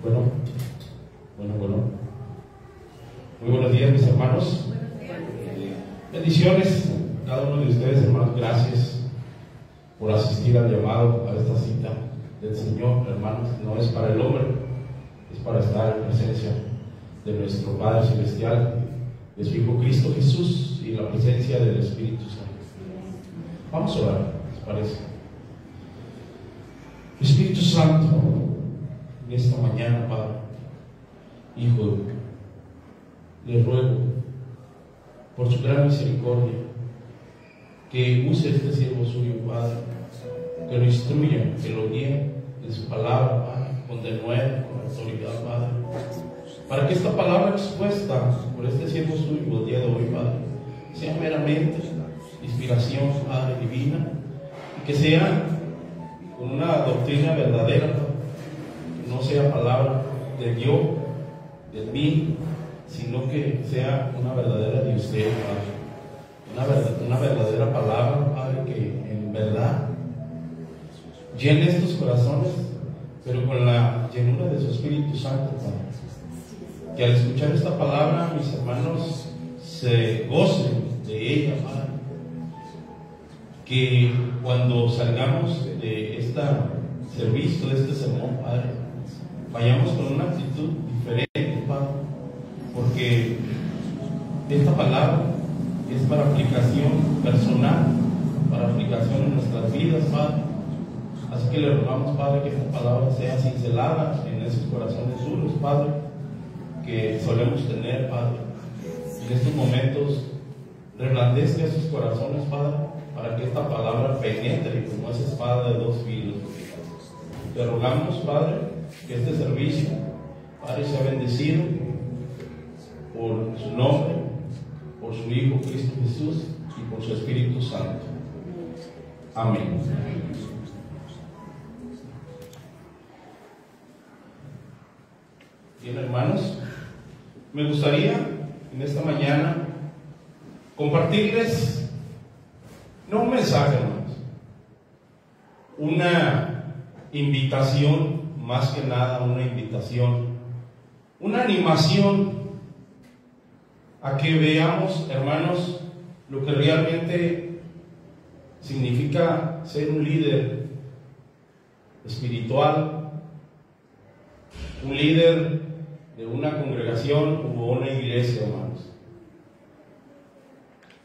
Bueno, bueno. Muy buenos días, mis hermanos. Bendiciones a cada uno de ustedes, hermanos. Gracias por asistir al llamado, a esta cita del Señor, hermanos. No es para el hombre, es para estar en presencia de nuestro Padre Celestial, de su Hijo Cristo Jesús y la presencia del Espíritu Santo. Vamos a orar, ¿les parece? Espíritu Santo, en esta mañana, Padre, Hijo, le ruego por su gran misericordia que use este siervo suyo, Padre, que lo instruya, que lo guíe de su palabra, Padre, con denuedo, con autoridad, Padre, para que esta palabra expuesta por este siervo suyo el día de hoy, Padre, sea meramente inspiración, Padre, divina, y que sea con una doctrina verdadera, Padre, que no sea palabra de yo, de mí, sino que sea una verdadera de usted, Padre, una verdadera palabra, Padre, que en verdad llene estos corazones, pero con la llenura de su Espíritu Santo, Padre. Que al escuchar esta palabra, mis hermanos se gocen de ella, Padre. Que cuando salgamos de este servicio, de este sermón, Padre, vayamos con una actitud diferente, Padre, porque esta palabra es para aplicación personal, para aplicación en nuestras vidas, Padre. Así que le rogamos, Padre, que esta palabra sea cincelada en esos corazones duros, Padre, que solemos tener, Padre. En estos momentos reblandezca esos corazones, Padre, para que esta palabra penetre como esa espada de dos filos. Te rogamos, Padre, que este servicio, Padre, sea bendecido por su nombre, por su Hijo Cristo Jesús y por su Espíritu Santo. Amén. Bien, hermanos, me gustaría en esta mañana compartirles, no un mensaje, hermanos, una invitación, más que nada una invitación, una animación a que veamos, hermanos, lo que realmente significa ser un líder espiritual, un líder de una congregación u una iglesia, hermanos.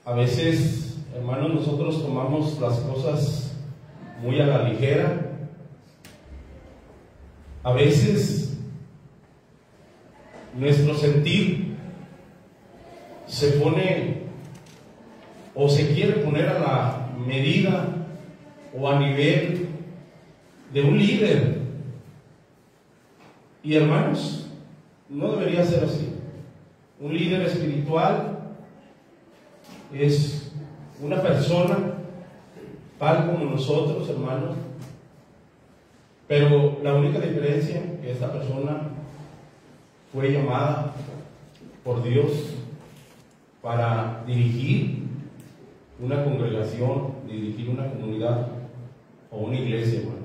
A veces, hermanos, nosotros tomamos las cosas muy a la ligera. A veces nuestro sentir se pone o se quiere poner a la medida o a nivel de un líder. Y hermanos, no debería ser así. Un líder espiritual es una persona tal como nosotros, hermanos, pero la única diferencia es que esta persona fue llamada por Dios para dirigir una congregación, dirigir una comunidad o una iglesia, hermano.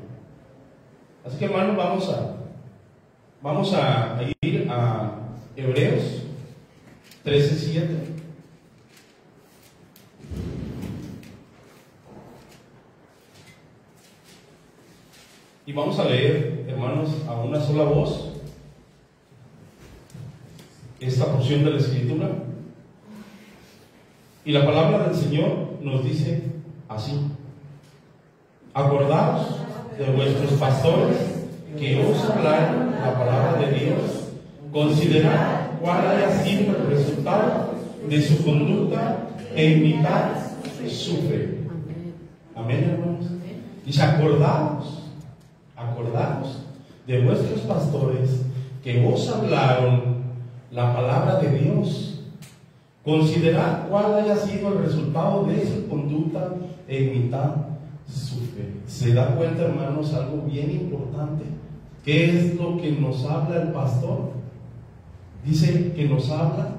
Así que, hermano, vamos a ir a Hebreos 13:7. Y vamos a leer, hermanos, a una sola voz esta porción de la Escritura. Y la palabra del Señor nos dice así: acordaos de vuestros pastores que os hablaron la palabra de Dios, considerad cuál haya sido el resultado de su conducta e imitad su fe. Amén, hermanos. Dice: acordaos de vuestros pastores que os hablaron la palabra de Dios, considerad cuál haya sido el resultado de su conducta e imitad su fe. ¿Se da cuenta, hermanos, algo bien importante? ¿Qué es lo que nos habla el pastor? Dice que nos habla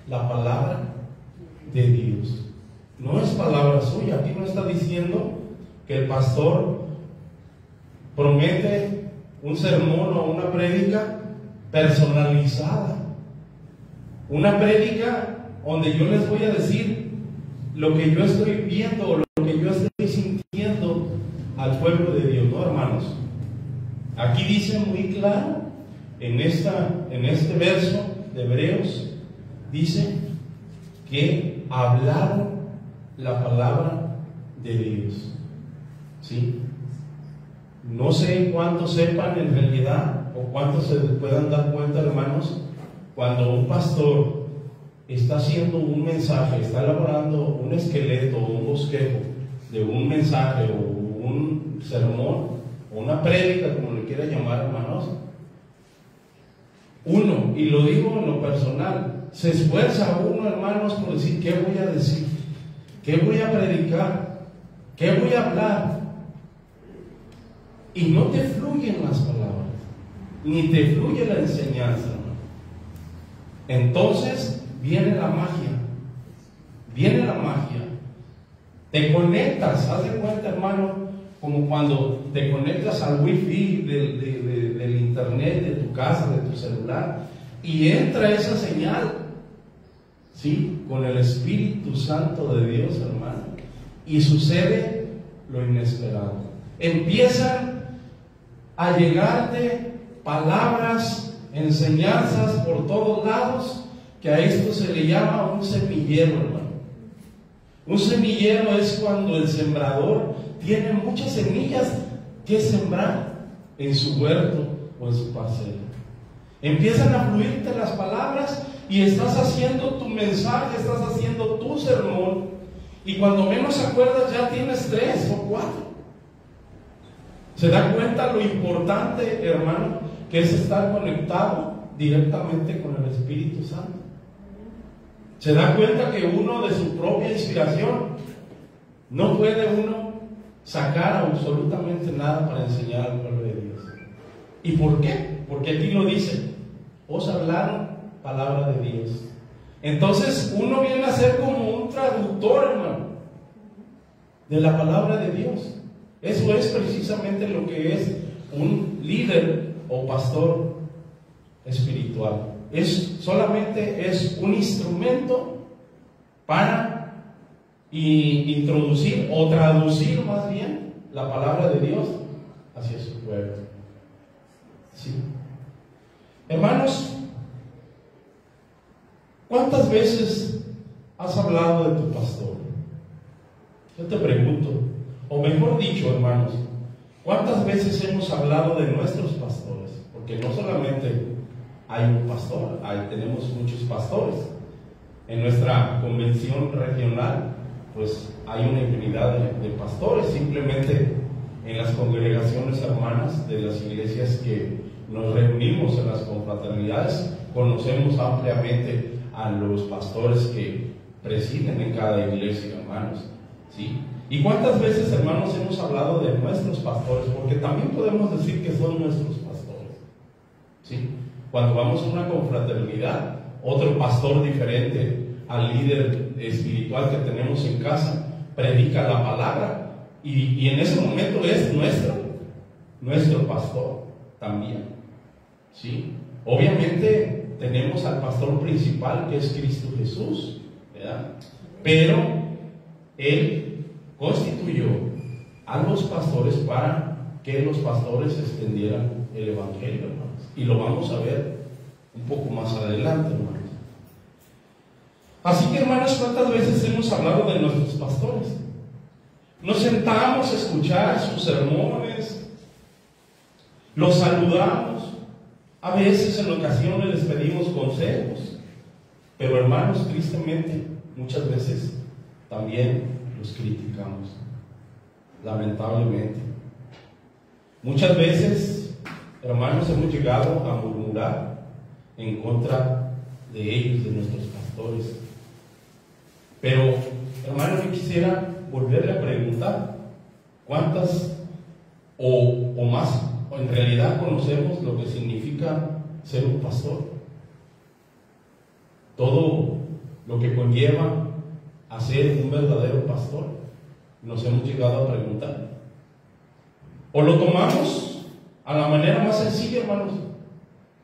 la palabra de Dios. No es palabra suya. Aquí no está diciendo que el pastor promete un sermón o una prédica personalizada. Una prédica donde yo les voy a decir lo que yo estoy viendo o lo que yo estoy sintiendo al pueblo de Dios, ¿no, hermanos? Aquí dice muy claro, en este verso de Hebreos, dice que hablaron la palabra de Dios. ¿Sí? No sé cuántos sepan en realidad, o cuántos se puedan dar cuenta, hermanos, cuando un pastor está haciendo un mensaje, está elaborando un esqueleto o un bosquejo de un mensaje o un sermón o una prédica, como le quiera llamar, hermanos, uno, y lo digo en lo personal, se esfuerza uno, hermanos, por decir: ¿qué voy a decir? ¿Qué voy a predicar? ¿Qué voy a hablar? Y no te fluyen las palabras, ni te fluye la enseñanza, ¿no? Entonces viene la magia, te conectas, haz de cuenta, hermano, como cuando te conectas al wifi del internet de tu casa, de tu celular, y entra esa señal, ¿sí? Con el Espíritu Santo de Dios, hermano, y sucede lo inesperado. Empiezan a llegarte palabras, enseñanzas por todos lados, que a esto se le llama un semillero, hermano. Un semillero es cuando el sembrador tiene muchas semillas que sembrar en su huerto o en su parcela. Empiezan a fluirte las palabras y estás haciendo tu mensaje, estás haciendo tu sermón, y cuando menos acuerdas ya tienes 3 o 4. ¿Se da cuenta lo importante, hermano, que es estar conectado directamente con el Espíritu Santo? ¿Se da cuenta que uno de su propia inspiración no puede uno sacar absolutamente nada para enseñar al pueblo de Dios? ¿Y por qué? Porque aquí lo dice: os hablaron palabra de Dios. Entonces uno viene a ser como un traductor, hermano, de la palabra de Dios. Eso es precisamente lo que es un líder o pastor espiritual. Solamente es un instrumento para introducir o traducir más bien la palabra de Dios hacia su pueblo. ¿Sí? Hermanos, ¿cuántas veces has hablado de tu pastor? Yo te pregunto, o mejor dicho, hermanos, ¿cuántas veces hemos hablado de nuestros pastores? Porque no solamente hay un pastor, tenemos muchos pastores. En nuestra convención regional, pues hay una infinidad de pastores. Simplemente en las congregaciones hermanas de las iglesias que nos reunimos en las confraternidades, conocemos ampliamente a los pastores que presiden en cada iglesia, hermanos. ¿Sí? ¿Y cuántas veces, hermanos, hemos hablado de nuestros pastores? Porque también podemos decir que son nuestros pastores. ¿Sí? Cuando vamos a una confraternidad, otro pastor diferente al líder espiritual que tenemos en casa predica la palabra, y en ese momento es nuestro pastor también. ¿Sí? Obviamente tenemos al pastor principal, que es Cristo Jesús, ¿verdad? Pero Él constituyó a los pastores para que los pastores extendieran el evangelio, hermanos. Y lo vamos a ver un poco más adelante, hermanos. Así que, hermanos, ¿cuántas veces hemos hablado de nuestros pastores? Nos sentamos a escuchar sus sermones, los saludamos, a veces en ocasiones les pedimos consejos, pero, hermanos, tristemente, muchas veces también los criticamos, lamentablemente. Muchas veces, hermanos, hemos llegado a murmurar en contra de ellos, de nuestros pastores. Pero, hermanos, yo quisiera volverle a preguntar: ¿cuántas o más, o en realidad conocemos lo que significa ser un pastor? Todo lo que conlleva a ser un verdadero pastor, nos hemos llegado a preguntar. O lo tomamos a la manera más sencilla, hermanos: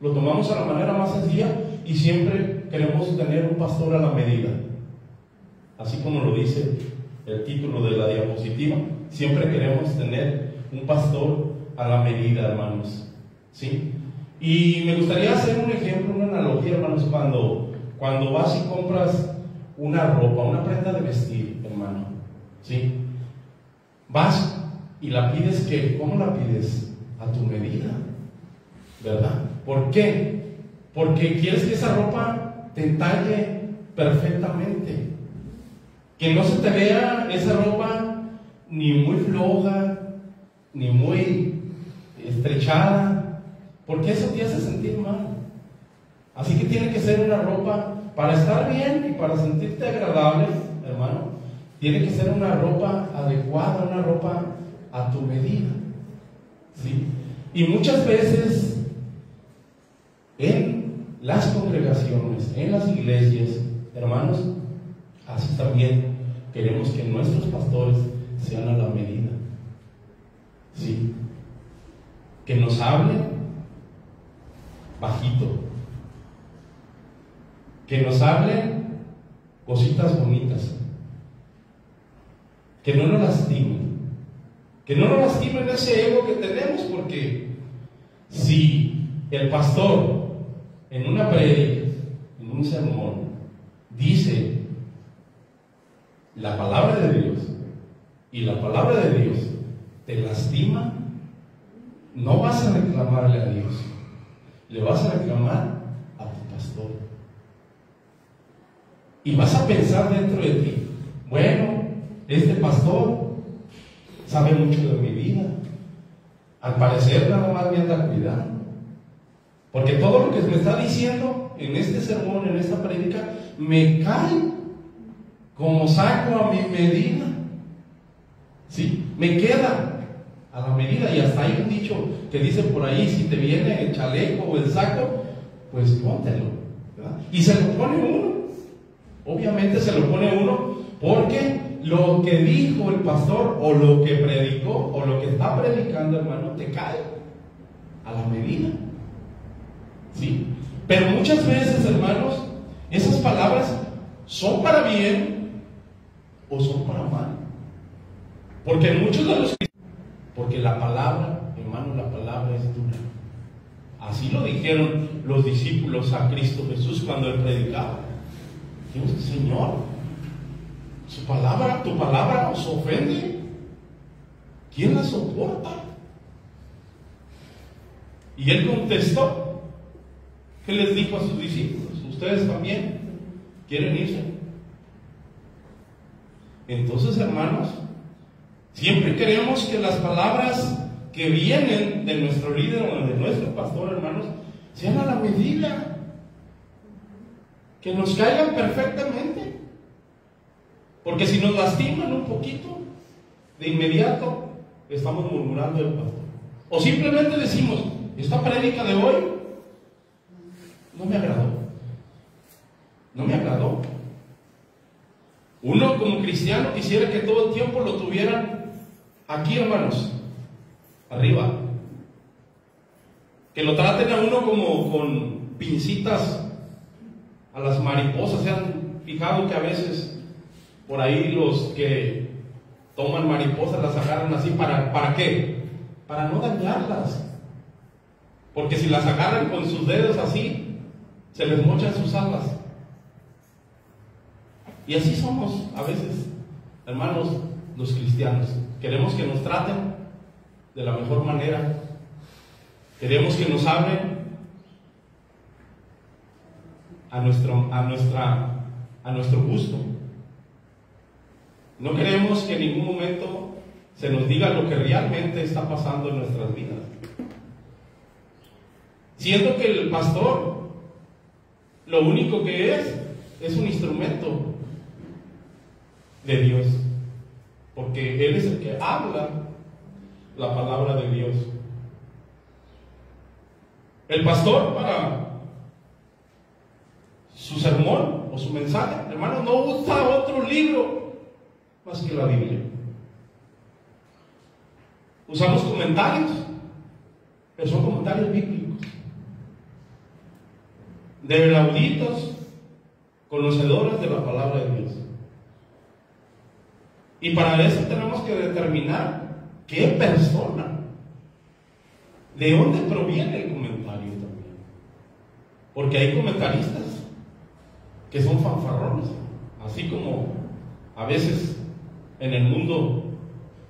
lo tomamos a la manera más sencilla y siempre queremos tener un pastor a la medida. Así como lo dice el título de la diapositiva, siempre queremos tener un pastor a la medida, hermanos. ¿Sí? Y me gustaría hacer un ejemplo, una analogía, hermanos, cuando vas y compras una ropa, una prenda de vestir, hermano. ¿Sí? Vas y la pides, ¿cómo la pides? A tu medida, ¿verdad? ¿Por qué? Porque quieres que esa ropa te talle perfectamente, que no se te vea esa ropa ni muy floja, ni muy estrechada, porque eso te hace sentir mal. Así que tiene que ser una ropa para estar bien y para sentirte agradable, hermano. Tiene que ser una ropa adecuada, una ropa a tu medida, ¿sí? Y muchas veces en las congregaciones, en las iglesias, hermanos, así también queremos que nuestros pastores sean a la medida, ¿sí? Que nos hablen bajito, que nos hablen cositas bonitas, que no nos lastimen, ese ego que tenemos, porque si el pastor en una prédica, en un sermón, dice la palabra de Dios y la palabra de Dios te lastima, no vas a reclamarle a Dios, le vas a reclamar a tu pastor. Y vas a pensar dentro de ti, bueno, este pastor sabe mucho de mi vida, al parecer nada más me anda cuidando, porque todo lo que me está diciendo en este sermón, en esta prédica, me cae como saco a mi medida, ¿sí? Me queda a la medida. Y hasta hay un dicho que dice por ahí, si te viene el chaleco o el saco, pues póntelo, ¿verdad? Y se lo pone uno, obviamente se lo pone uno, porque lo que dijo el pastor, o lo que predicó, o lo que está predicando, hermano, te cae a la medida, ¿sí? Pero muchas veces, hermanos, esas palabras son para bien o son para mal, porque muchos de los, porque la palabra, hermano, la palabra es dura. Así lo dijeron los discípulos a Cristo Jesús cuando él predicaba. Dios, Señor, su palabra, tu palabra nos ofende, ¿quién la soporta? Y él contestó, ¿qué les dijo a sus discípulos? ¿Ustedes también quieren irse? Entonces, hermanos, siempre queremos que las palabras que vienen de nuestro líder o de nuestro pastor, hermanos, sean a la medida, que nos caigan perfectamente. Porque si nos lastiman un poquito, de inmediato estamos murmurando del pastor. O simplemente decimos, esta prédica de hoy no me agradó. No me agradó. Uno como cristiano quisiera que todo el tiempo lo tuvieran aquí, hermanos, arriba. Que lo traten a uno como con pincitas a las mariposas. ¿Se han fijado que a veces por ahí los que toman mariposas las agarran así? ¿Para qué? Para no dañarlas. Porque si las agarran con sus dedos así, se les mochan sus alas. Y así somos a veces, hermanos, los cristianos. Queremos que nos traten de la mejor manera. Queremos que nos hablen a nuestro gusto. No queremos que en ningún momento se nos diga lo que realmente está pasando en nuestras vidas. Siendo que el pastor lo único que es un instrumento de Dios, porque Él es el que habla la palabra de Dios. El pastor, para su sermón o su mensaje, hermano, no usa otro libro más que la Biblia. Usamos comentarios, pero son comentarios bíblicos. de eruditos, conocedores de la palabra de Dios. Y para eso tenemos que determinar qué persona, de dónde proviene el comentario también. Porque hay comentaristas que son fanfarrones, así como a veces en el mundo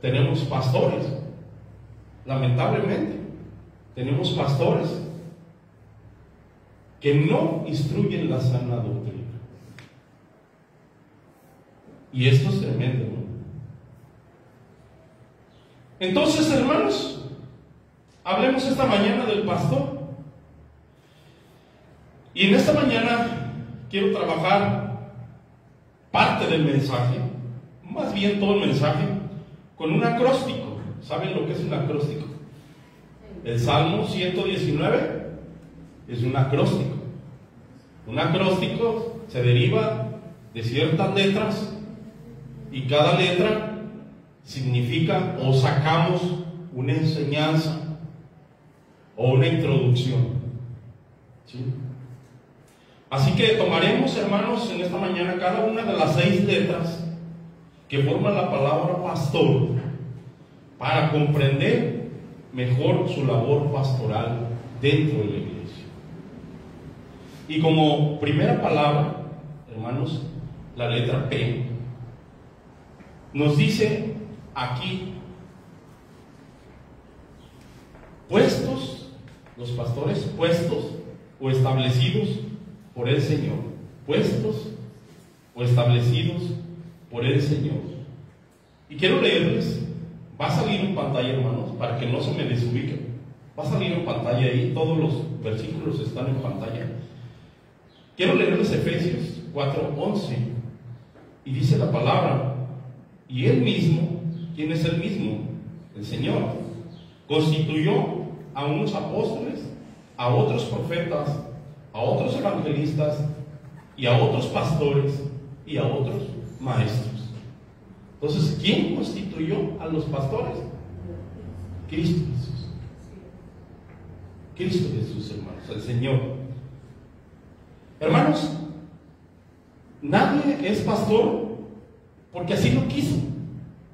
tenemos pastores. Lamentablemente tenemos pastores que no instruyen la sana doctrina. Y esto es tremendo, ¿no? Entonces, hermanos, hablemos esta mañana del pastor. Y en esta mañana quiero trabajar parte del mensaje, más bien todo el mensaje, con un acróstico. ¿Saben lo que es un acróstico? El Salmo 119 es un acróstico. Un acróstico se deriva de ciertas letras y cada letra significa o sacamos una enseñanza o una introducción. ¿Sí? Así que tomaremos, hermanos, en esta mañana cada una de las 6 letras que forman la palabra pastor para comprender mejor su labor pastoral dentro de la iglesia. Y como primera palabra, hermanos, la letra P nos dice aquí: puestos, los pastores puestos o establecidos por el Señor. Puestos o establecidos por el Señor. Y quiero leerles, va a salir en pantalla, hermanos, para que no se me desubiquen. Va a salir en pantalla ahí, todos los versículos están en pantalla. Quiero leerles Efesios 4:11. Y dice la palabra: y Él mismo, ¿quién es Él mismo? El Señor, constituyó a unos apóstoles, a otros profetas, a otros evangelistas, y a otros pastores, y a otros maestros. Entonces, ¿quién constituyó a los pastores? Cristo Jesús. Cristo Jesús, hermanos, el Señor. Hermanos, nadie es pastor porque así lo quiso.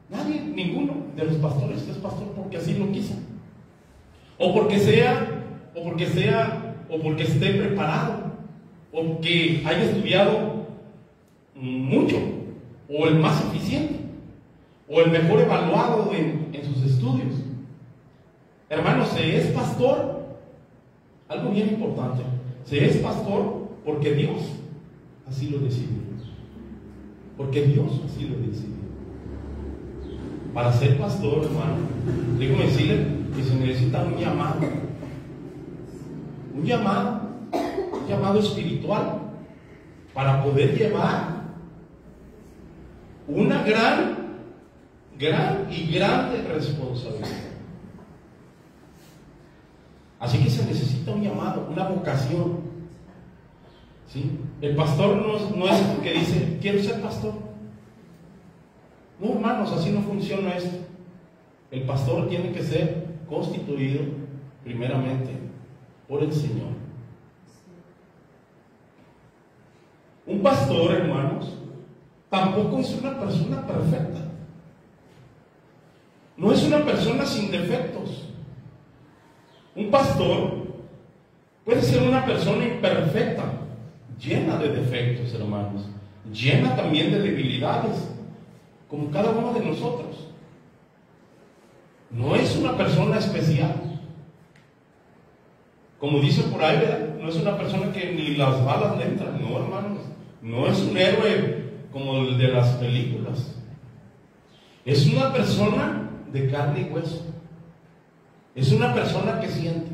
Nadie, ninguno de los pastores es pastor porque así lo quiso. O porque esté preparado, o que haya estudiado mucho, o el más eficiente, o el mejor evaluado en sus estudios. Hermanos, se es pastor, algo bien importante, se es pastor porque Dios así lo decidió. Porque Dios así lo decidió. Para ser pastor, hermano, déjame decirle que se necesita un llamado espiritual para poder llevar una gran y grande responsabilidad. Así que se necesita un llamado, una vocación. ¿Sí? El pastor no es el que dice, quiero ser pastor. No, hermanos, así no funciona esto. El pastor tiene que ser constituido primeramente por el Señor. Un pastor, hermanos, tampoco es una persona perfecta. No es una persona sin defectos. Un pastor puede ser una persona imperfecta, llena de defectos, hermanos, llena también de debilidades, como cada uno de nosotros. No es una persona especial. Como dicen por ahí, ¿verdad? No es una persona que ni las balas le entran. No, hermanos. No es un héroe como el de las películas. Es una persona de carne y hueso. Es una persona que siente.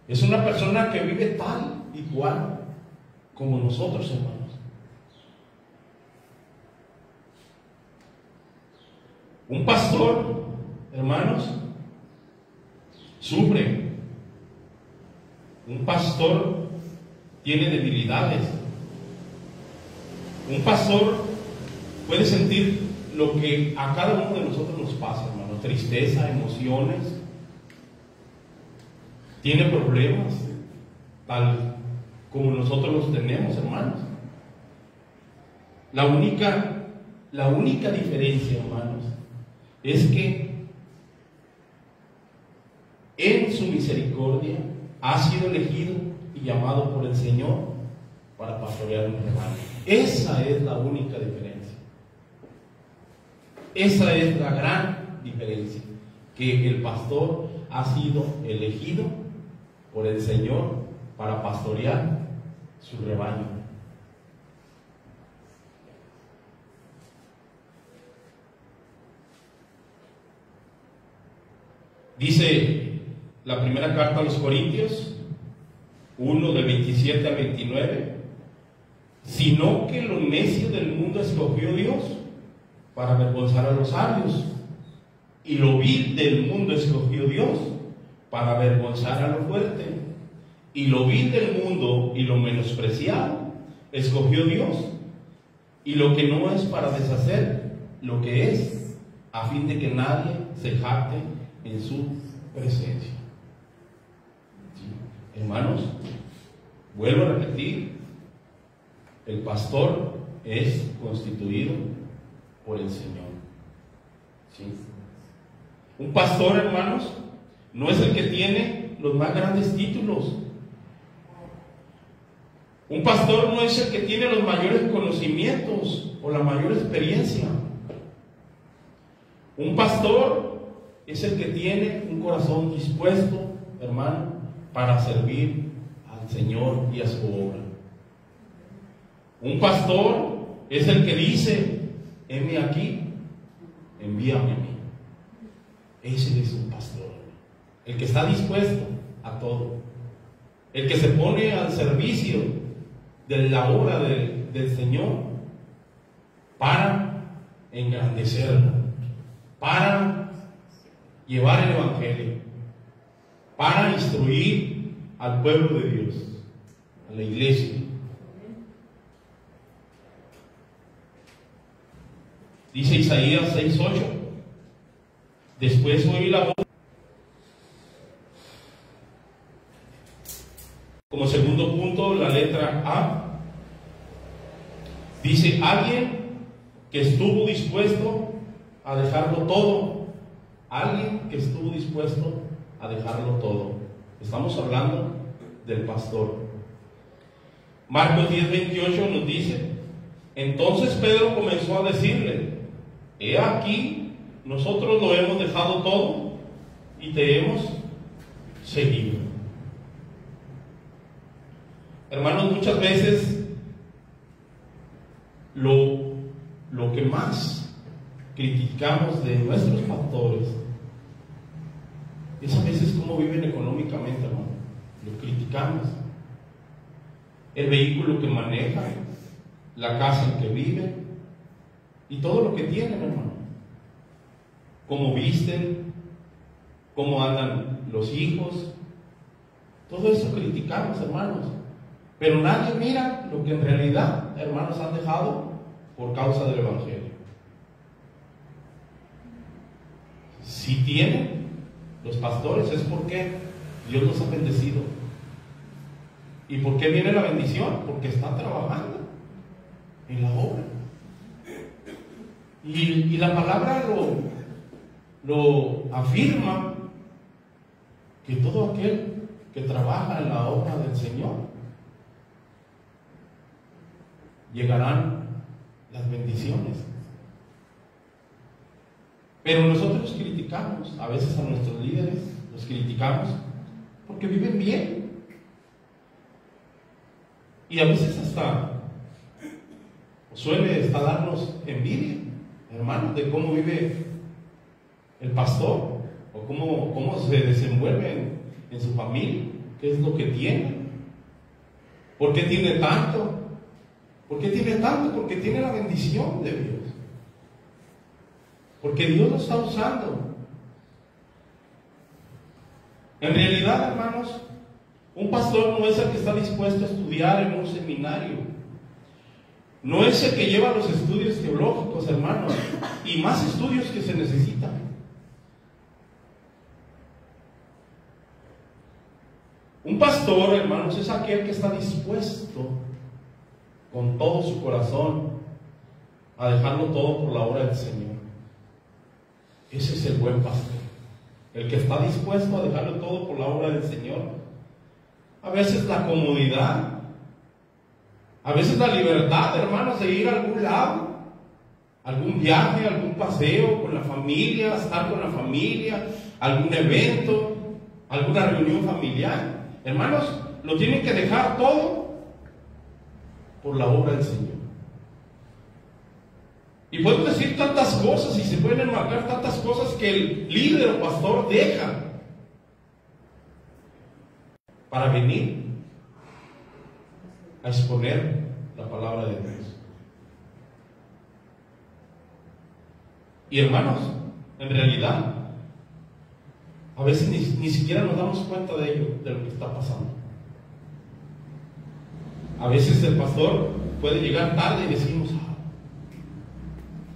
Es una persona que vive tal y cual como nosotros, hermanos. Un pastor, hermanos, sufre. Un pastor tiene debilidades. Un pastor puede sentir lo que a cada uno de nosotros nos pasa, hermano: tristeza, emociones. Tiene problemas, tal como nosotros los tenemos, hermanos. La única diferencia, hermanos, es que en su misericordia ha sido elegido y llamado por el Señor para pastorear un rebaño. Esa es la única diferencia. Esa es la gran diferencia, que el pastor ha sido elegido por el Señor para pastorear su rebaño. Dice la primera carta a los Corintios 1, del 27 al 29, sino que lo necio del mundo escogió Dios para avergonzar a los sabios, y lo vil del mundo escogió Dios para avergonzar a lo fuerte, y lo vil del mundo y lo menospreciado escogió Dios, y lo que no es para deshacer lo que es, a fin de que nadie se jacte en su presencia. ¿Sí? Hermanos, vuelvo a repetir, el pastor es constituido por el Señor. ¿Sí? Un pastor, hermanos, no es el que tiene los más grandes títulos. Un pastor no es el que tiene los mayores conocimientos o la mayor experiencia. Un pastor es el que tiene un corazón dispuesto, hermano, para servir al Señor y a su obra. Un pastor es el que dice: heme aquí, envíame a mí. Ese es un pastor, el que está dispuesto a todo, el que se pone al servicio de la obra del Señor para engrandecerlo, para llevar el Evangelio, para instruir al pueblo de Dios, a la iglesia. Dice Isaías 6:8, después oí la voz. Como segundo punto, la letra A, dice: alguien que estuvo dispuesto a dejarlo todo. Alguien que estuvo dispuesto a dejarlo todo. Estamos hablando del pastor. Marcos 10:28 nos dice: entonces Pedro comenzó a decirle: he aquí, nosotros lo hemos dejado todo y te hemos seguido. Hermanos, muchas veces lo que más criticamos de nuestros pastores es a veces cómo viven económicamente, hermano. Lo criticamos. El vehículo que manejan, la casa en que viven y todo lo que tienen, hermano. Cómo visten, cómo andan los hijos. Todo eso criticamos, hermanos. Pero nadie mira lo que en realidad, hermanos, han dejado por causa del Evangelio. Si tienen los pastores es porque Dios los ha bendecido. ¿Y por qué viene la bendición? Porque están trabajando en la obra. Y la palabra lo afirma, que todo aquel que trabaja en la obra del Señor, llegarán las bendiciones. Pero nosotros criticamos a veces a nuestros líderes, los criticamos porque viven bien. Y a veces hasta suele hasta darnos envidia, hermanos, de cómo vive el pastor o cómo se desenvuelve en su familia, qué es lo que tiene, por qué tiene tanto. ¿Por qué tiene tanto? Porque tiene la bendición de Dios. Porque Dios lo está usando. En realidad, hermanos, un pastor no es el que está dispuesto a estudiar en un seminario. No es el que lleva los estudios teológicos, hermanos, y más estudios que se necesitan. Un pastor, hermanos, es aquel que está dispuesto con todo su corazón a dejarlo todo por la obra del Señor. Ese es el buen pastor, el que está dispuesto a dejarlo todo por la obra del Señor. A veces la comodidad, a veces la libertad, hermanos, de ir a algún lado, algún viaje, algún paseo con la familia, estar con la familia, algún evento, alguna reunión familiar. Hermanos, lo tienen que dejar todo por la obra del Señor. Y puedo decir tantas cosas y se pueden enmarcar tantas cosas que el líder o pastor deja para venir a exponer la palabra de Dios. Y hermanos, en realidad, a veces ni siquiera nos damos cuenta de ello, de lo que está pasando. A veces el pastor puede llegar tarde y decimos,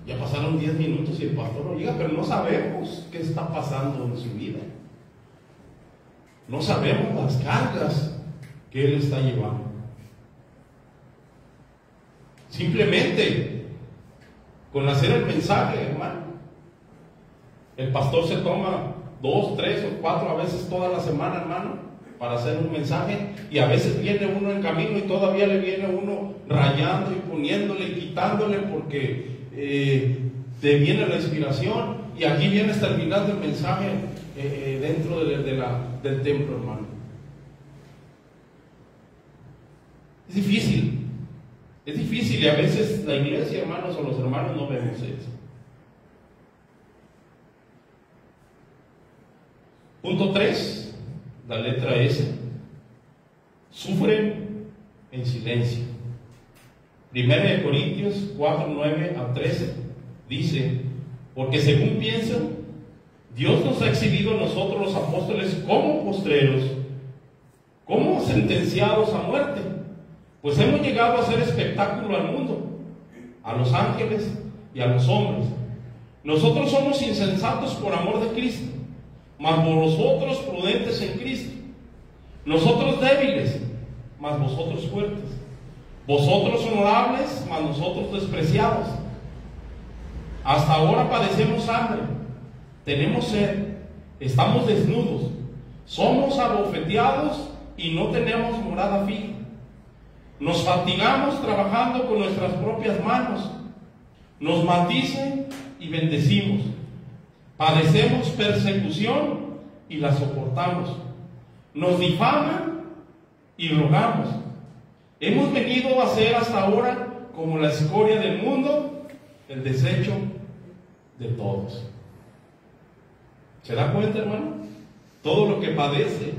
ya pasaron 10 minutos y el pastor no llega, pero no sabemos qué está pasando en su vida. No sabemos las cargas que él está llevando. Simplemente con hacer el mensaje, hermano, el pastor se toma 2, 3 o 4 a veces toda la semana, hermano, para hacer un mensaje, y a veces viene uno en camino y todavía le viene uno rayando y poniéndole y quitándole porque te viene la inspiración, y aquí vienes terminando el mensaje dentro del templo, hermano. Es difícil y a veces la iglesia, hermanos, o los hermanos no vemos eso. Punto 3, la letra S. Sufren en silencio. 1 Corintios 4, 9 a 13 dice: porque según piensan, Dios nos ha exhibido a nosotros los apóstoles como postreros, como sentenciados a muerte, pues hemos llegado a hacer espectáculo al mundo, a los ángeles y a los hombres. Nosotros somos insensatos por amor de Cristo, mas vosotros prudentes en Cristo. Nosotros débiles, mas vosotros fuertes. Vosotros honorables, mas nosotros despreciados. Hasta ahora padecemos hambre, tenemos sed, estamos desnudos, somos abofeteados y no tenemos morada fija. Nos fatigamos trabajando con nuestras propias manos, nos maldicen y bendecimos. Padecemos persecución y la soportamos. Nos difaman y rogamos. Hemos venido a ser hasta ahora como la escoria del mundo, el desecho de todos. ¿Se da cuenta, hermano? Todo lo que padece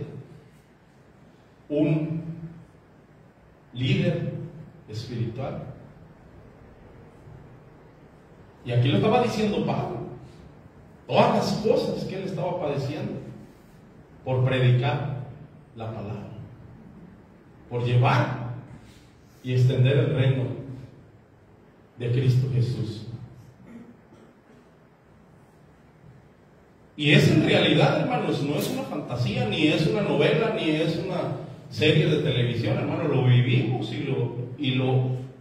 un líder espiritual. Y aquí lo estaba diciendo Pablo. Todas las cosas que él estaba padeciendo por predicar la palabra, por llevar y extender el reino de Cristo Jesús. Y es en realidad, hermanos, no es una fantasía, ni es una novela, ni es una serie de televisión, hermano. Lo vivimos y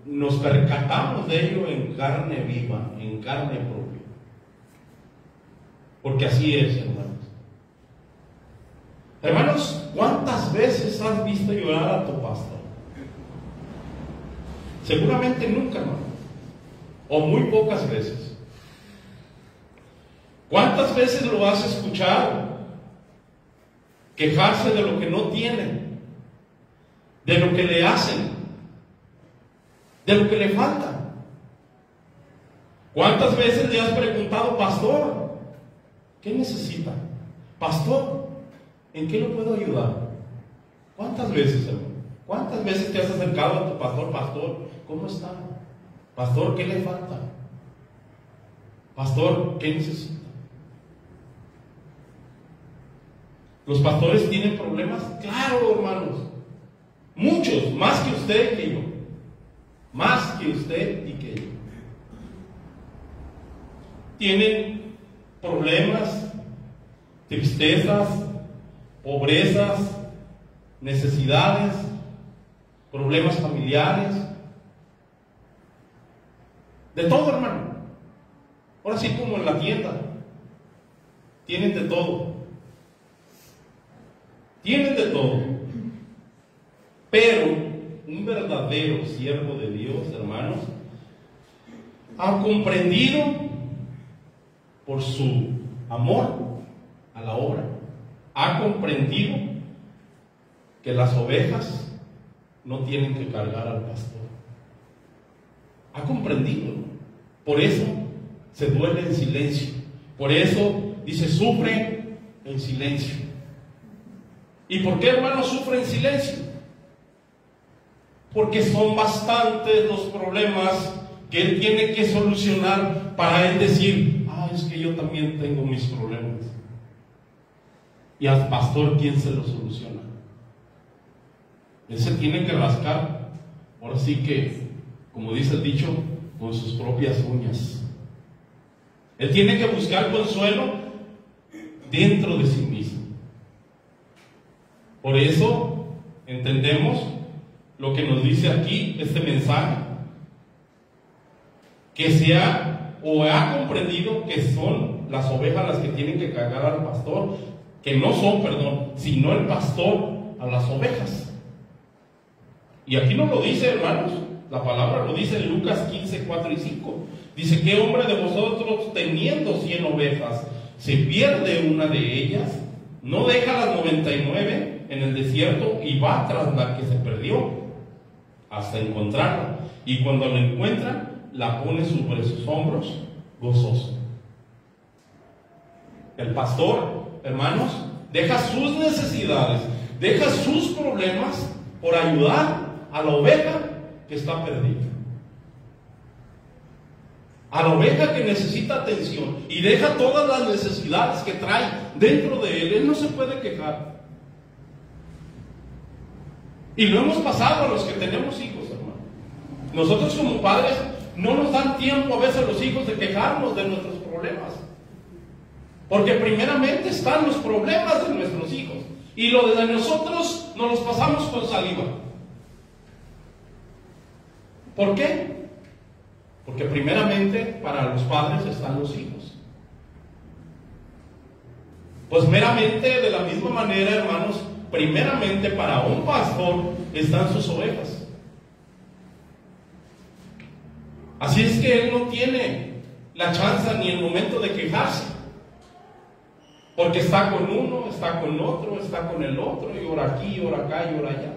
nos percatamos de ello en carne viva, en carne propia. Porque así es, hermanos. Hermanos, ¿cuántas veces has visto llorar a tu pastor? Seguramente nunca, hermano, o muy pocas veces. ¿Cuántas veces lo has escuchado quejarse de lo que no tiene, de lo que le hacen, de lo que le falta? ¿Cuántas veces le has preguntado: pastor, ¿qué necesita? Pastor, ¿en qué lo puedo ayudar? ¿Cuántas veces, hermano? ¿Cuántas veces te has acercado a tu pastor? Pastor, ¿cómo está? Pastor, ¿qué le falta? Pastor, ¿qué necesita? ¿Los pastores tienen problemas? Claro, hermanos. Muchos, más que usted y que yo. Más que usted y que yo. Tienen problemas, tristezas, pobrezas, necesidades, problemas familiares, de todo, hermano. Ahora sí, como en la tienda, tienen de todo. Tienen de todo. Pero un verdadero siervo de Dios, hermanos, ha comprendido por su amor a la obra, ha comprendido que las ovejas no tienen que cargar al pastor. Ha comprendido. Por eso se duele en silencio. Por eso dice, sufre en silencio. ¿Y por qué, hermano, sufre en silencio? Porque son bastantes los problemas que él tiene que solucionar para él decir, es que yo también tengo mis problemas. ¿Y al pastor quién se lo soluciona? Él se tiene que rascar, ahora sí que, como dice el dicho, con sus propias uñas. Él tiene que buscar consuelo dentro de sí mismo. Por eso entendemos lo que nos dice aquí este mensaje, que se ha comprendido que son las ovejas las que tienen que cargar al pastor, que no son, sino el pastor a las ovejas. Y aquí no lo dice, hermanos, la palabra lo dice en Lucas 15, 4 y 5. Dice, ¿qué hombre de vosotros, teniendo 100 ovejas, se pierde una de ellas? ¿No deja las 99 en el desierto y va tras la que se perdió hasta encontrarla? Y cuando la encuentra, la pone sobre sus hombros gozoso. El pastor, hermanos, deja sus necesidades, deja sus problemas por ayudar a la oveja que está perdida, a la oveja que necesita atención, y deja todas las necesidades que trae dentro de él. Él no se puede quejar. Y lo hemos pasado a los que tenemos hijos, hermano. Nosotros como padres no nos dan tiempo a veces los hijos de quejarnos de nuestros problemas, porque primeramente están los problemas de nuestros hijos, y lo de nosotros nos los pasamos con saliva. ¿Por qué? Porque primeramente para los padres están los hijos. Pues meramente de la misma manera, hermanos, primeramente para un pastor están sus ovejas. Así es que él no tiene la chance ni el momento de quejarse, porque está con uno, está con otro, está con el otro, y ora aquí, ora acá, y ora allá,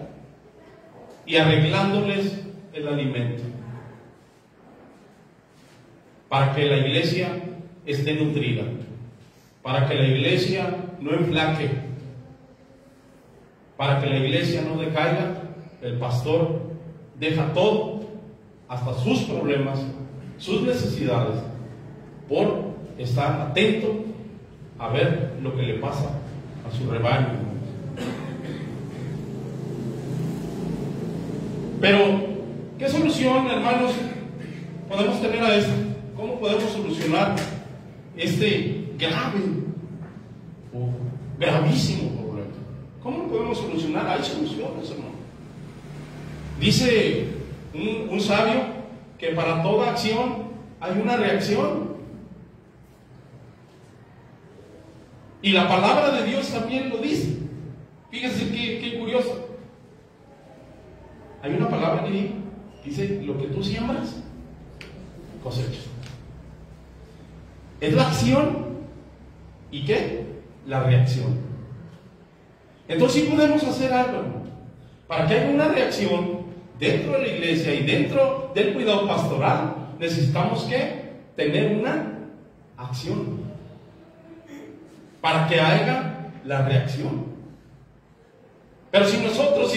y arreglándoles el alimento para que la iglesia esté nutrida, para que la iglesia no enflaque, para que la iglesia no decaiga. El pastor deja todo, hasta sus problemas, sus necesidades, por estar atento a ver lo que le pasa a su rebaño. Pero, ¿qué solución, hermanos, podemos tener a esto? ¿Cómo podemos solucionar este grave o gravísimo problema? ¿Cómo lo podemos solucionar? Hay soluciones, hermano. Dice un sabio que para toda acción hay una reacción. Y la palabra de Dios también lo dice. Fíjense qué curioso. Hay una palabra que dice, lo que tú siembras, cosechas. Es la acción. ¿Y qué? La reacción. Entonces sí podemos hacer algo, hermano, para que haya una reacción dentro de la iglesia y dentro del cuidado pastoral. Necesitamos que tener una acción para que haya la reacción. Pero si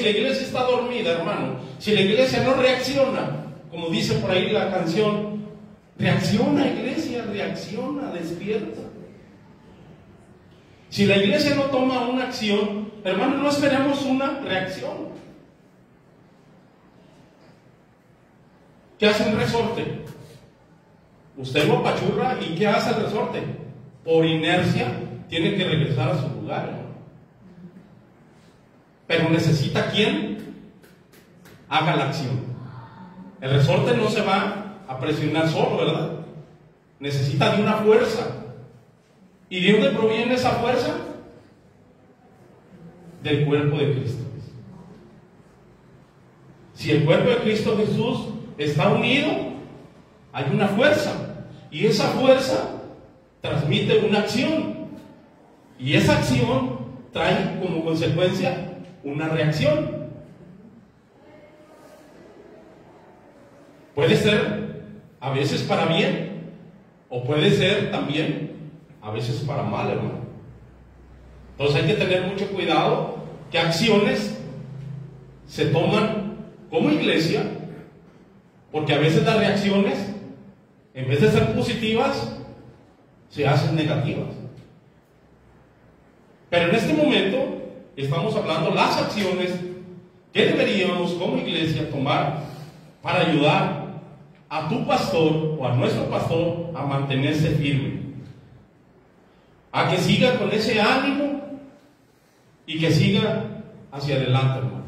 la iglesia está dormida, hermano, si la iglesia no reacciona, como dice por ahí la canción, reacciona, iglesia, reacciona, despierta. Si la iglesia no toma una acción, hermano, no esperemos una reacción. ¿Qué hace un resorte? Usted lo apachurra, ¿y qué hace el resorte? Por inercia tiene que regresar a su lugar, hermano. pero necesita quien haga la acción. El resorte no se va a presionar solo, ¿verdad? Necesita de una fuerza. ¿Y de dónde proviene esa fuerza? Del cuerpo de Cristo. Si el cuerpo de Cristo Jesús está unido, hay una fuerza. Y esa fuerza transmite una acción. Y esa acción trae como consecuencia una reacción. Puede ser a veces para bien, o puede ser también a veces para mal, hermano. Entonces hay que tener mucho cuidado qué acciones se toman como iglesia, porque a veces las reacciones, en vez de ser positivas, se hacen negativas. Pero en este momento estamos hablando las acciones que deberíamos como iglesia tomar para ayudar a tu pastor o a nuestro pastor a mantenerse firme, a que siga con ese ánimo y que siga hacia adelante, hermano.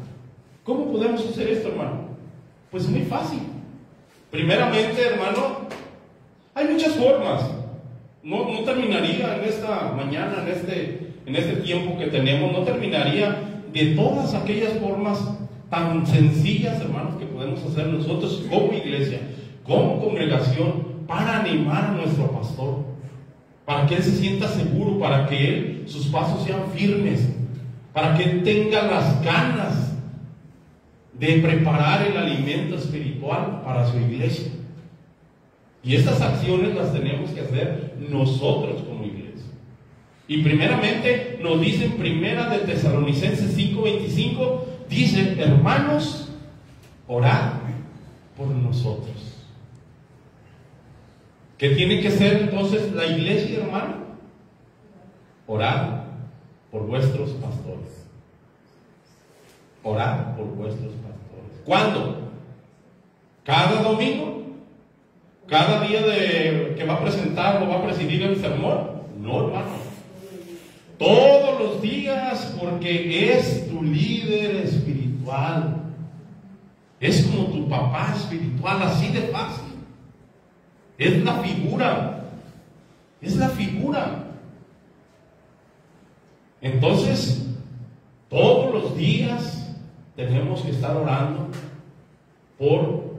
¿Cómo podemos hacer esto, hermano? Pues muy fácil. Primeramente, hermano, hay muchas formas. No terminaría en esta mañana, en este tiempo que tenemos, no terminaría de todas aquellas formas tan sencillas, hermanos, que podemos hacer nosotros como iglesia, como congregación, para animar a nuestro pastor, para que él se sienta seguro, para que sus pasos sean firmes, para que él tenga las ganas de preparar el alimento espiritual para su iglesia. Y estas acciones las tenemos que hacer nosotros como iglesia. Y primeramente nos dice en Primera de Tesalonicenses 5:25, dice: hermanos, orad por nosotros. ¿Qué tiene que ser entonces la iglesia, hermano? Orad por vuestros pastores. Orad por vuestros pastores. ¿Cuándo? ¿Cada domingo? ¿Cada día que va a presentar o va a presidir el sermón? No, hermano. Todos los días, porque es tu líder espiritual. Es como tu papá espiritual, así de fácil. Es la figura. Es la figura. Entonces, todos los días tenemos que estar orando por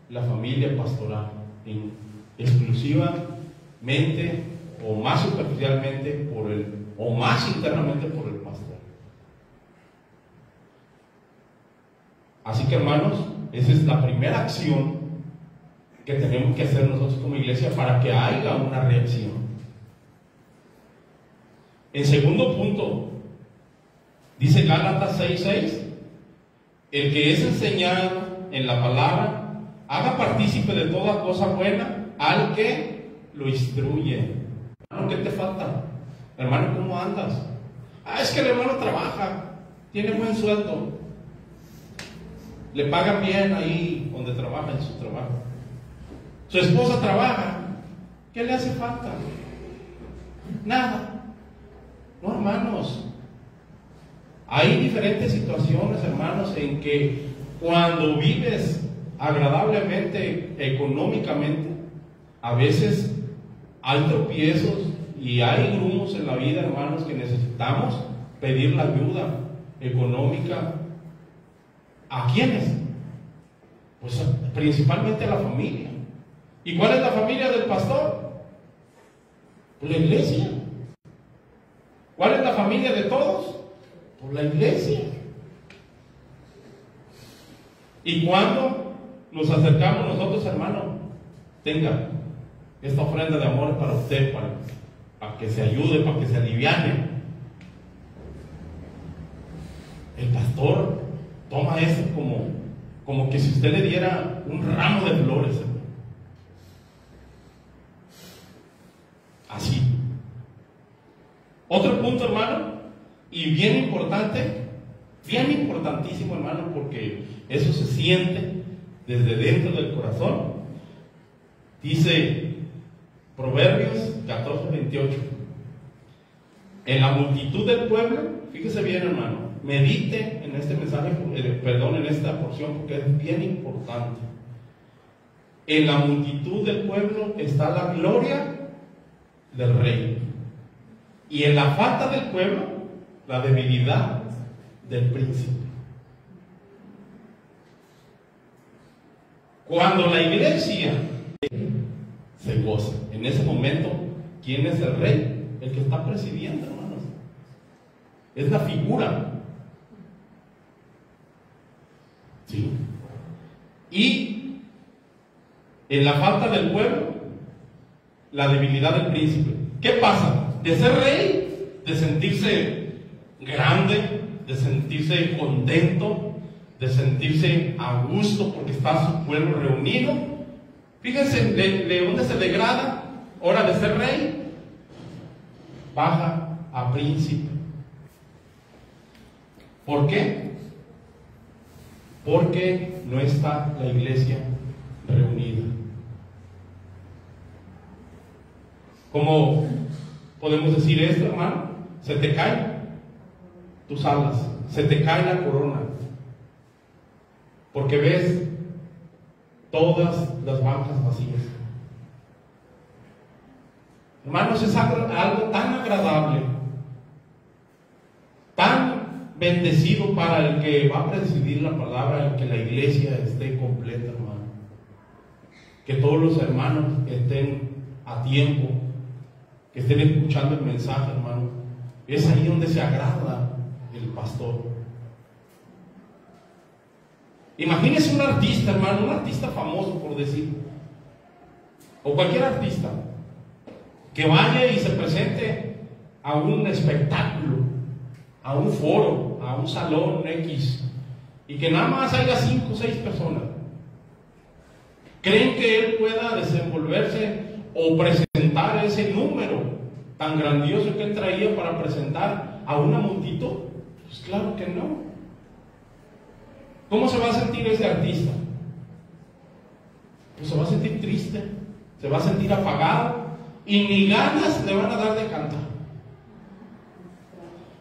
la familia pastoral, exclusivamente o más superficialmente o más internamente por el pastor. Así que, hermanos, esa es la primera acción que tenemos que hacer nosotros como iglesia para que haya una reacción. En segundo punto, dice Gálatas 6:6, el que es enseñado en la palabra, haga partícipe de toda cosa buena al que lo instruye. Hermano, ¿qué te falta? Hermano, ¿cómo andas? Es que el hermano trabaja, tiene buen sueldo, le pagan bien ahí donde trabaja, en su trabajo. Su esposa trabaja, ¿qué le hace falta? Nada. No, hermanos, hay diferentes situaciones, hermanos, en que cuando vives agradablemente económicamente, a veces hay tropiezos y hay grumos en la vida, hermanos, que necesitamos pedir la ayuda económica. ¿A quiénes? Pues principalmente a la familia. ¿Y cuál es la familia del pastor? Pues la iglesia. ¿Cuál es la familia de todos? Pues la iglesia. Y cuando nos acercamos nosotros, hermano, tenga esta ofrenda de amor para usted, para que se ayude, para que se aliviane. El pastor toma eso como que si usted le diera un ramo de flores, hermano. Así. Otro punto, hermano, y bien importante, bien importantísimo, hermano, porque eso se siente desde dentro del corazón. Dice Proverbios 14:28, En la multitud del pueblo, fíjese bien, hermano, medite en este mensaje, en esta porción, porque es bien importante. En la multitud del pueblo está la gloria del rey, y en la falta del pueblo, la debilidad del príncipe. Cuando la iglesia se goza, en ese momento, ¿quién es el rey? El que está presidiendo, hermanos. Es la figura. ¿Sí? Y en la falta del pueblo, la debilidad del príncipe. ¿Qué pasa? De ser rey, de sentirse grande, de sentirse contento, de sentirse a gusto porque está su pueblo reunido. Fíjense de dónde se degrada. Hora de ser rey, baja a príncipe. ¿Por qué? Porque no está la iglesia reunida. ¿Cómo podemos decir esto, hermano? Se te caen tus alas, se te cae la corona, porque ves todas las bancas vacías. Hermanos, es algo tan agradable, tan bendecido para el que va a presidir la palabra, el que la iglesia esté completa, hermano. Que todos los hermanos estén a tiempo, que estén escuchando el mensaje, hermano. Es ahí donde se agrada el pastor. Imagínese un artista, hermano, un artista famoso, por decir, o cualquier artista, que vaya y se presente a un espectáculo, a un foro, a un salón X, y que nada más haya 5 o 6 personas. ¿Creen que él pueda desenvolverse o presentar ese número tan grandioso que él traía para presentar a una multitud? Pues claro que no. ¿Cómo se va a sentir ese artista? Pues se va a sentir triste, se va a sentir apagado, y ni ganas le van a dar de cantar.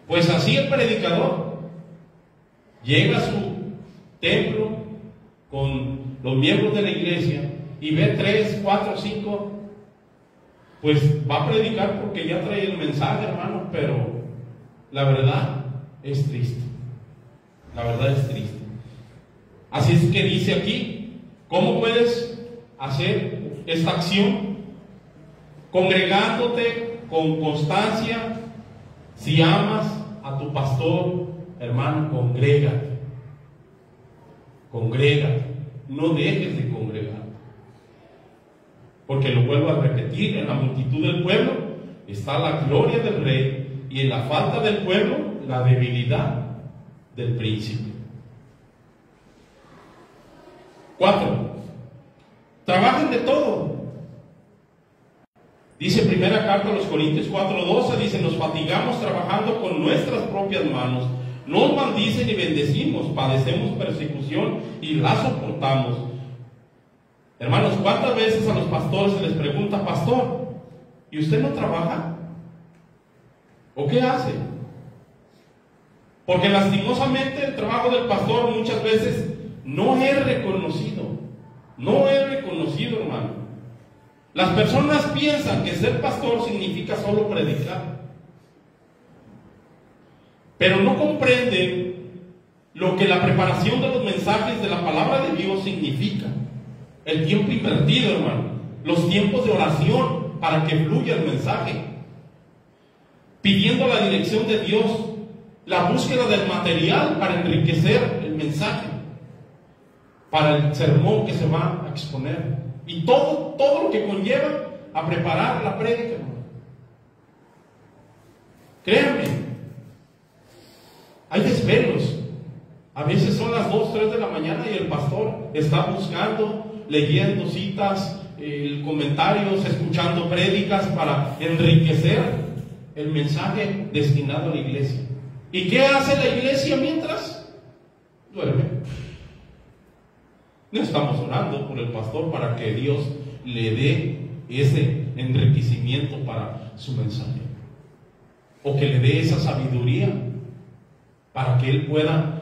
Pues así el predicador llega a su templo con los miembros de la iglesia y ve 3, 4, 5, pues va a predicar porque ya trae el mensaje, hermano, pero la verdad es triste. La verdad es triste. Así es que dice aquí, ¿cómo puedes hacer esta acción? Congregándote con constancia. Si amas a tu pastor, hermano, congrégate. Congrégate. No dejes de congregar. Porque lo vuelvo a repetir, en la multitud del pueblo está la gloria del rey, y en la falta del pueblo, la debilidad del príncipe. 4. Trabajen de todo. Dice primera carta a los Corintios 4:12, dice: nos fatigamos trabajando con nuestras propias manos, nos maldicen y bendecimos, padecemos persecución y la soportamos. Hermanos, ¿cuántas veces a los pastores se les pregunta: pastor, ¿y usted no trabaja? ¿O qué hace? Porque lastimosamente el trabajo del pastor muchas veces no es reconocido. No es reconocido, hermano. Las personas piensan que ser pastor significa solo predicar, pero no comprenden lo que la preparación de los mensajes de la palabra de Dios significa. El tiempo invertido, hermano, los tiempos de oración para que fluya el mensaje, pidiendo la dirección de Dios, la búsqueda del material para enriquecer el mensaje, para el sermón que se va a exponer, y todo lo que conlleva a preparar la prédica, hermano. Créanme, hay desvelos. A veces son las 2, 3 de la mañana y el pastor está buscando, leyendo citas, comentarios, escuchando prédicas para enriquecer el mensaje destinado a la iglesia. ¿Y qué hace la iglesia mientras? Duerme. No estamos orando por el pastor para que Dios le dé ese enriquecimiento para su mensaje. o que le dé esa sabiduría para que él pueda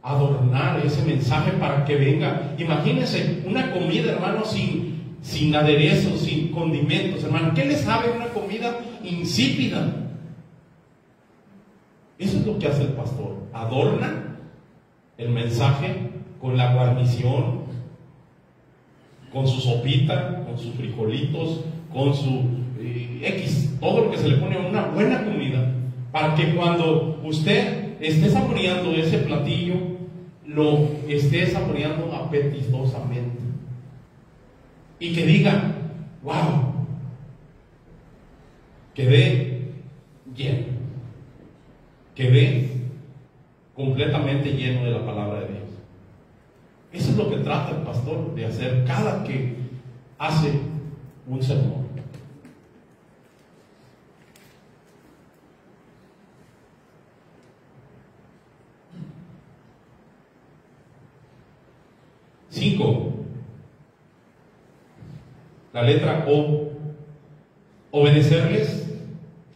adornar ese mensaje para que venga. Imagínense una comida, hermano, sin aderezos, sin condimentos, hermano. ¿Qué le sabe una comida insípida? Eso es lo que hace el pastor. Adorna el mensaje con la guarnición, con su sopita, con sus frijolitos, con su todo lo que se le pone a una buena comida, para que cuando usted esté saboreando ese platillo, lo esté saboreando apetitosamente y que diga: wow, quedé lleno, quedé completamente lleno de la palabra de Dios. Eso es lo que trata el pastor de hacer cada que hace un sermón. La letra O. Obedecerles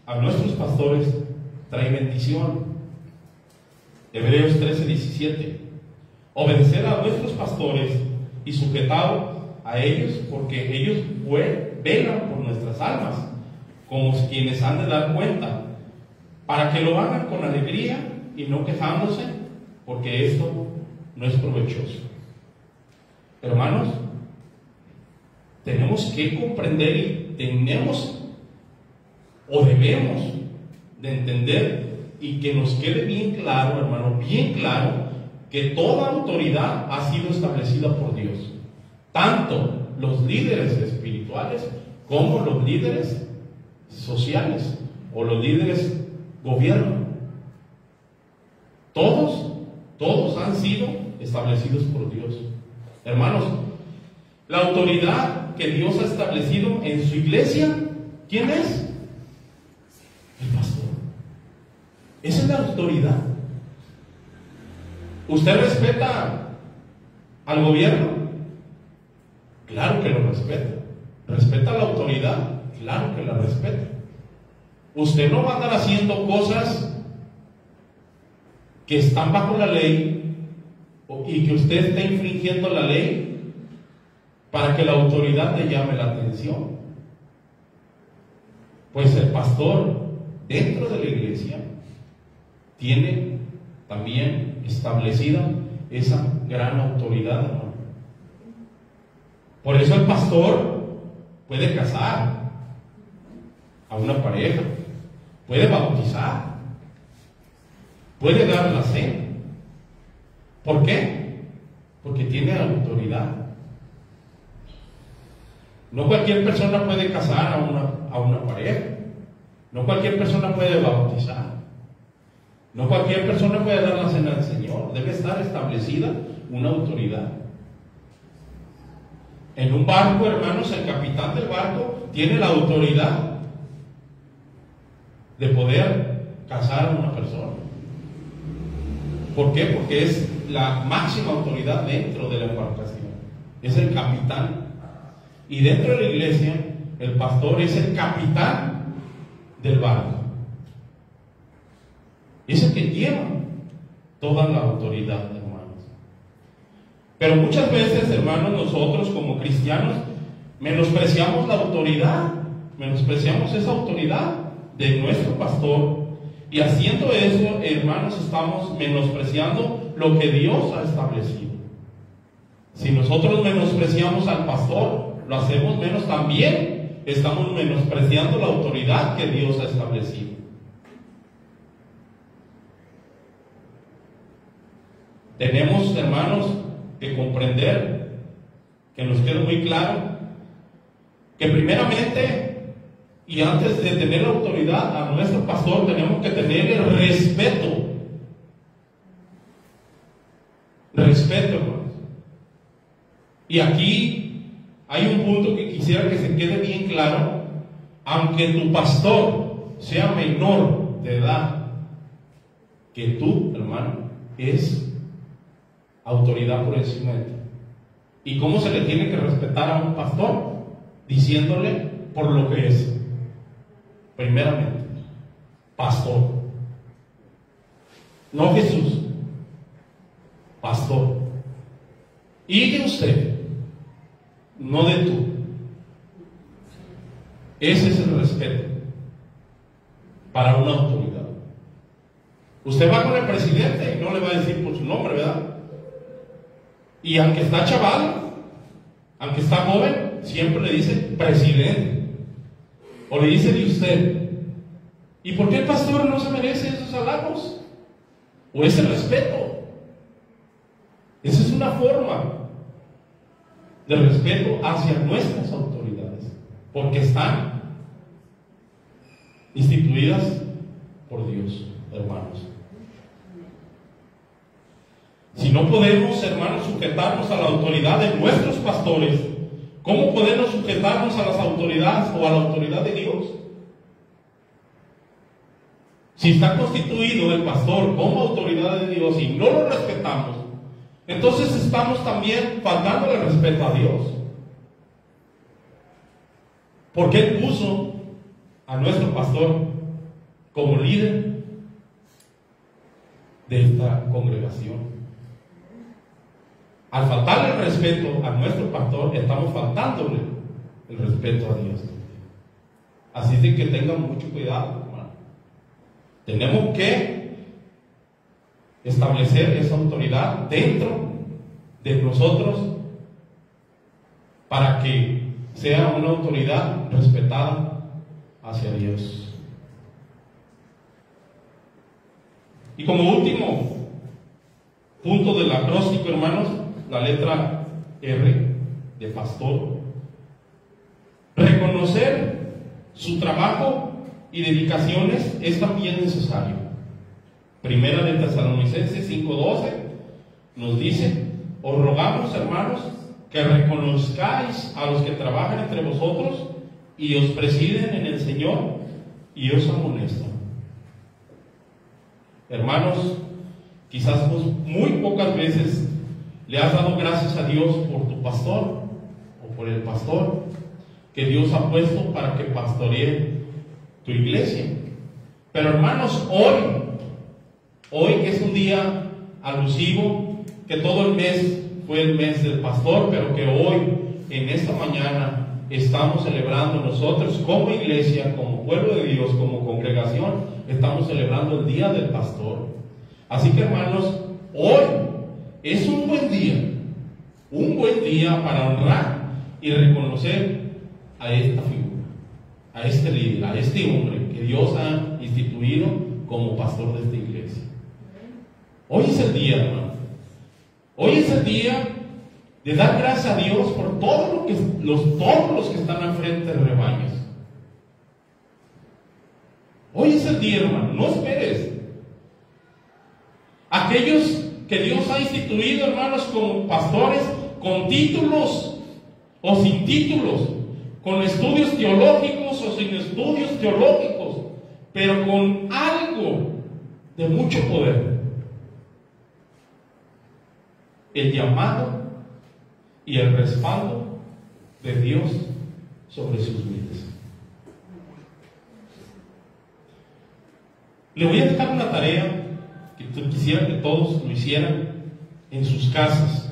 a nuestros pastores trae bendición. Hebreos 13:17. Obedecer a nuestros pastores y sujetado a ellos, porque ellos velan por nuestras almas, como quienes han de dar cuenta, para que lo hagan con alegría y no quejándose, porque esto no es provechoso. Hermanos, tenemos que comprender y debemos de entender y que nos quede bien claro, hermano, bien claro, que toda autoridad ha sido establecida por Dios. Tanto los líderes espirituales como los líderes sociales o los líderes gobierno. Todos han sido establecidos por Dios. Hermanos, la autoridad que Dios ha establecido en su iglesia, ¿quién es? El pastor. Esa es la autoridad. ¿Usted respeta al gobierno? Claro que lo respeta. ¿Respeta a la autoridad? Claro que la respeta. Usted no va a andar haciendo cosas que están bajo la ley y que usted está infringiendo la ley para que la autoridad le llame la atención. Pues el pastor dentro de la iglesia tiene también establecida esa gran autoridad, hermano. Por eso el pastor puede casar a una pareja, puede bautizar, puede dar la cena. ¿Por qué? Porque tiene autoridad. No cualquier persona puede casar a una pareja. No cualquier persona puede bautizar. No cualquier persona puede dar la cena al Señor. Debe estar establecida una autoridad. En un barco, hermanos, el capitán del barco tiene la autoridad de poder casar a una persona. ¿Por qué? Porque es la máxima autoridad dentro de la embarcación. Es el capitán. Y dentro de la iglesia, el pastor es el capitán del barco. Es el que lleva toda la autoridad, hermanos. Pero muchas veces, hermanos, nosotros como cristianos menospreciamos la autoridad, menospreciamos esa autoridad de nuestro pastor. Y haciendo eso, hermanos, estamos menospreciando lo que Dios ha establecido. Si nosotros menospreciamos al pastor, lo hacemos menos también. Estamos menospreciando la autoridad que Dios ha establecido. Tenemos, hermanos, que comprender, que nos quede muy claro, que primeramente y antes de tener la autoridad a nuestro pastor, tenemos que tener el respeto. Respeto, hermanos. Y aquí hay un punto que quisiera que se quede bien claro. Aunque tu pastor sea menor de edad que tú, hermano, es autoridad por encima de ti. ¿Y cómo se le tiene que respetar a un pastor? Diciéndole por lo que es. Primeramente, pastor. No Jesús, pastor. Y de usted, no de tú. Ese es el respeto para una autoridad. Usted va con el presidente y no le va a decir por su nombre, ¿verdad? Y aunque está chaval, aunque está joven, siempre le dice presidente. O le dice de usted. ¿Y por qué el pastor no se merece esos halagos? ¿O ese respeto? Esa es una forma de respeto hacia nuestras autoridades, porque están instituidas por Dios, hermanos. Si no podemos, hermanos, sujetarnos a la autoridad de nuestros pastores, ¿cómo podemos sujetarnos a las autoridades o a la autoridad de Dios? Si está constituido el pastor como autoridad de Dios y no lo respetamos, entonces estamos también faltando el respeto a Dios. Porque Él puso a nuestro pastor como líder de esta congregación. Al faltarle el respeto a nuestro pastor, estamos faltándole el respeto a Dios. Así de que tengan mucho cuidado, hermano. Tenemos que establecer esa autoridad dentro de nosotros para que sea una autoridad respetada hacia Dios. Y como último punto del acróstico, hermanos, la letra R de pastor. Reconocer su trabajo y dedicaciones es también necesario. Primera de Tesalonicenses 5:12 nos dice: os rogamos, hermanos, que reconozcáis a los que trabajan entre vosotros y os presiden en el Señor y os amonestan. Hermanos, quizás vos muy pocas veces le has dado gracias a Dios por tu pastor o por el pastor que Dios ha puesto para que pastoree tu iglesia. Pero hermanos, hoy es un día alusivo, que todo el mes fue el mes del pastor, pero que hoy, en esta mañana, estamos celebrando nosotros como iglesia, como pueblo de Dios, como congregación, estamos celebrando el día del pastor. Así que hermanos, hoy es un buen día para honrar y reconocer a esta figura, a este líder, a este hombre que Dios ha instituido como pastor de esta iglesia. Hoy es el día, hermano. Hoy es el día de dar gracias a Dios por todos los que están al frente de rebaños. Hoy es el día, hermano. No esperes. Aquellos que Dios ha instituido, hermanos, como pastores, con títulos o sin títulos, con estudios teológicos o sin estudios teológicos, pero con algo de mucho poder. El llamado y el respaldo de Dios sobre sus vidas. Le voy a dejar una tarea que quisiera que todos lo hicieran en sus casas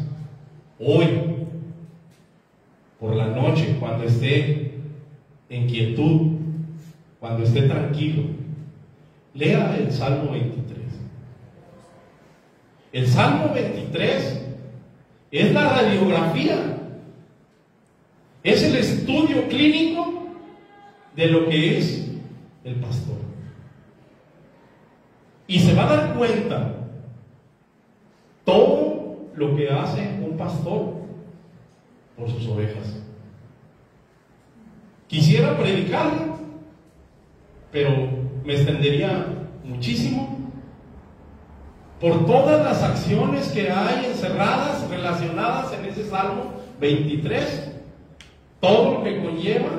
hoy, por la noche, cuando esté en quietud, cuando esté tranquilo. Lea el Salmo 23. El Salmo 23 es la radiografía, es el estudio clínico de lo que es el pastor. Y se va a dar cuenta todo lo que hace un pastor por sus ovejas. Quisiera predicarlo, pero me extendería muchísimo por todas las acciones que hay encerradas, relacionadas en ese Salmo 23, todo lo que conlleva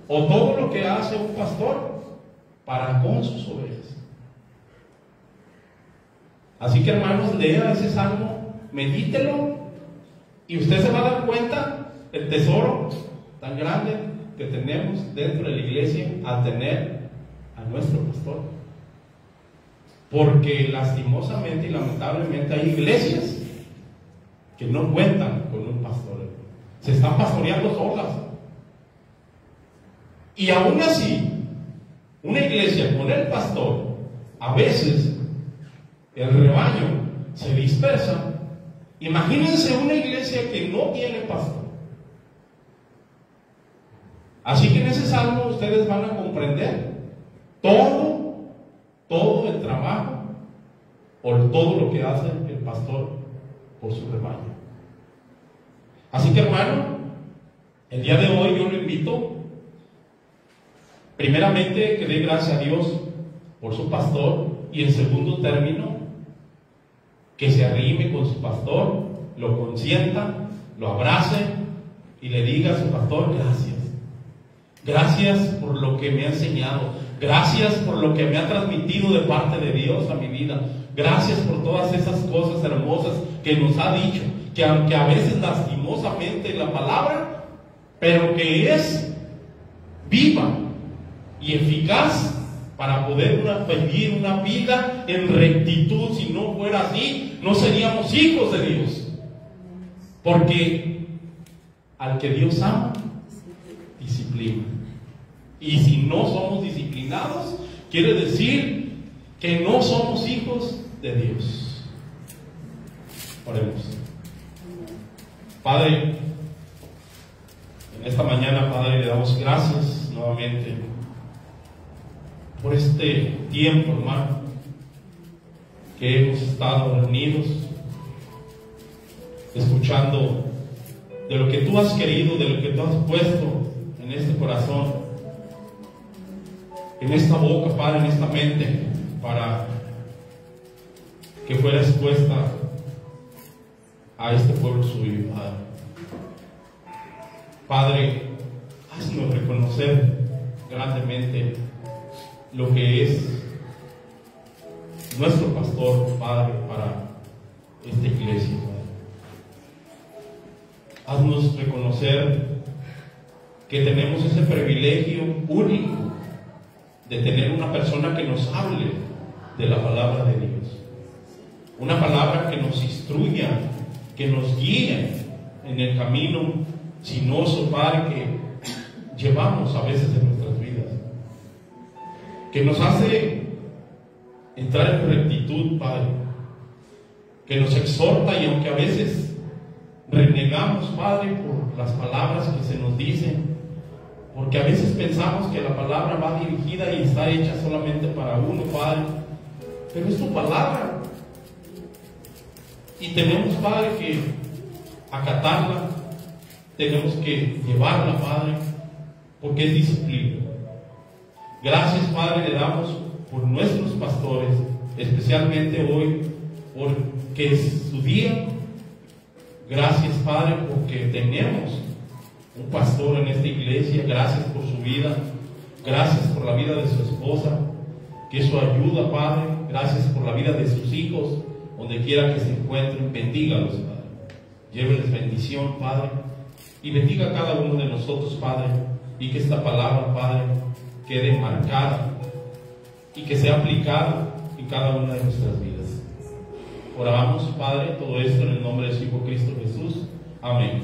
o todo lo que hace un pastor para con sus ovejas. Así que hermanos, lea ese Salmo, medítelo, y usted se va a dar cuenta el tesoro tan grande que tenemos dentro de la iglesia al tener a nuestro pastor Porque lastimosamente y lamentablemente hay iglesias que no cuentan con un pastor. Se están pastoreando solas. Y aún así, una iglesia con el pastor, a veces el rebaño se dispersa. Imagínense una iglesia que no tiene pastor. Así que en ese salmo ustedes van a comprender todo el trabajo o todo lo que hace el pastor por su rebaño. Así que, hermano, el día de hoy yo lo invito primeramente que dé gracias a Dios por su pastor, y en segundo término que se arrime con su pastor, lo consienta, lo abrace y le diga a su pastor: gracias por lo que me ha enseñado, gracias por lo que me ha transmitido de parte de Dios a mi vida, gracias por todas esas cosas hermosas que nos ha dicho, que aunque a veces lastimosamente la palabra, pero que es viva y eficaz para poder vivir una vida en rectitud. Si no fuera así, no seríamos hijos de Dios, porque al que Dios ama, disciplina. Y si no somos disciplinados, quiere decir que no somos hijos de Dios. Oremos. Padre, en esta mañana, Padre, le damos gracias nuevamente por este tiempo, hermano, que hemos estado reunidos, escuchando de lo que tú has querido, de lo que tú has puesto en este corazón, en esta boca, Padre, en esta mente, para que fuera expuesta a este pueblo suyo, Padre. Padre, haznos reconocer grandemente lo que es nuestro pastor, Padre, para esta iglesia, Padre. Haznos reconocer que tenemos ese privilegio único de tener una persona que nos hable de la palabra de Dios, una palabra que nos instruya, que nos guíe en el camino sinuoso, Padre, que llevamos a veces en nuestras vidas, que nos hace entrar en rectitud, Padre, que nos exhorta, y aunque a veces renegamos, Padre, por las palabras que se nos dicen, porque a veces pensamos que la palabra va dirigida y está hecha solamente para uno, Padre, pero es tu palabra, y tenemos, Padre, que acatarla, tenemos que llevarla, Padre, porque es disciplina. Gracias, Padre, le damos por nuestros pastores, especialmente hoy, porque es su día. Gracias, Padre, porque tenemos un pastor en esta iglesia. Gracias por su vida, gracias por la vida de su esposa, que es su ayuda, Padre. Gracias por la vida de sus hijos, donde quiera que se encuentren. Bendígalos, Padre, lléveles bendición, Padre, y bendiga a cada uno de nosotros, Padre, y que esta palabra, Padre, quede marcada y que sea aplicada en cada una de nuestras vidas. Oramos, Padre, todo esto en el nombre de su Hijo Cristo Jesús. Amén.